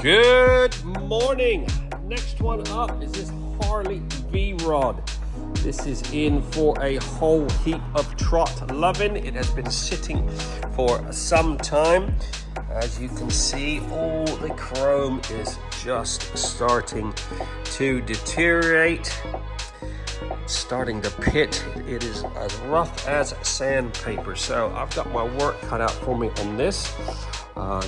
Good morning. Next one up is this Harley Vee Rod. This is in for a whole heap of trot loving. It has been sitting for some time. As you can see, all the chrome is just starting to deteriorate. It's starting to pit. It is as rough as sandpaper. So I've got my work cut out for me on this.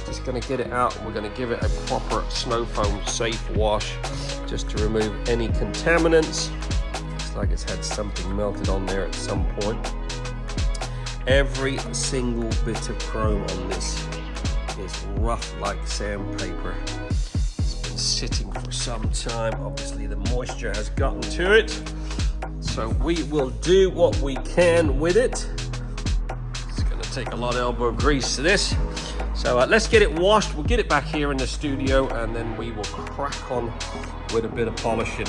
Just going to get it out and we're going to give it a proper Snowfoam safe wash just to remove any contaminants. Looks like it's had something melted on there at some point. Every single bit of chrome on this is rough like sandpaper. It's been sitting for some time. Obviously the moisture has gotten to it. So we will do what we can with it. It's going to take a lot of elbow grease to this. So let's get it washed. We'll get it back here in the studio and then we will crack on with a bit of polishing.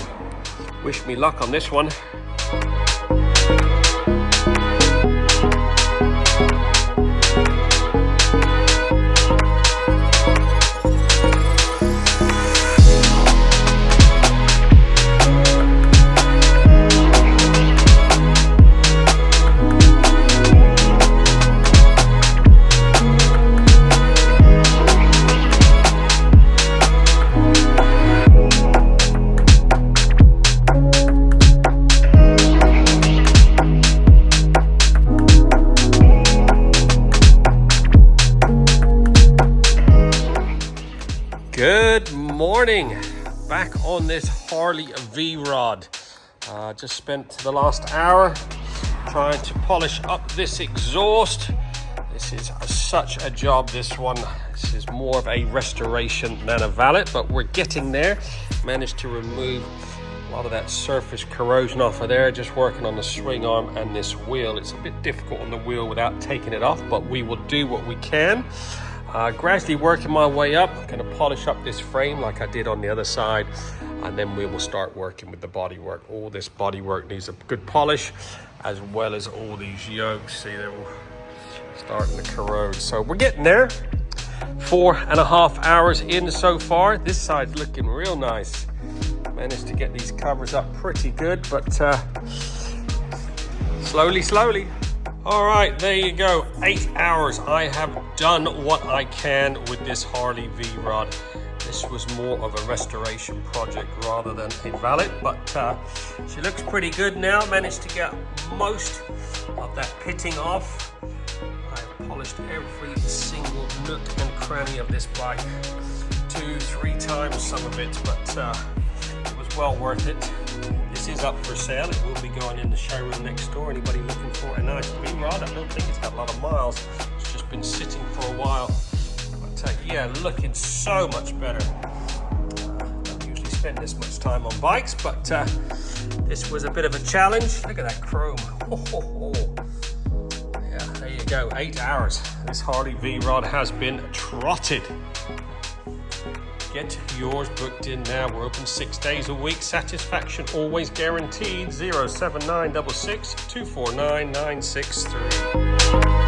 Wish me luck on this one. Good morning, back on this Harley Vee Rod. Just spent the last hour trying to polish up this exhaust. This is such a job, this one. This is more of a restoration than a valet, but we're getting there. Managed to remove a lot of that surface corrosion off of there, just working on the swing arm and this wheel. It's a bit difficult on the wheel without taking it off, but we will do what we can. Gradually working my way up. I'm going to polish up this frame like I did on the other side, and then we will start working with the bodywork. All this bodywork needs a good polish, as well as all these yokes. See, they're starting to corrode. So we're getting there. 4.5 hours in so far. This side's looking real nice. Managed to get these covers up pretty good, but slowly. All right, there you go. 8 hours. I have done what I can with this Harley Vee Rod. This was more of a restoration project rather than a valet, but she looks pretty good now. Managed to get most of that pitting off. I polished every single nook and cranny of this bike 2-3 times, some of it, but it was well worth it. This is up for sale. It will be going in the showroom next door. Anybody looking for a nice Vee Rod? I don't think it's got a lot of miles. It's just been sitting for a while. But yeah, looking so much better. Don't usually spend this much time on bikes, but this was a bit of a challenge. Look at that chrome. Yeah, there you go. 8 hours. This Harley Vee Rod has been trotted. Get yours booked in now. We're open 6 days a week. Satisfaction always guaranteed. 07966 249 963.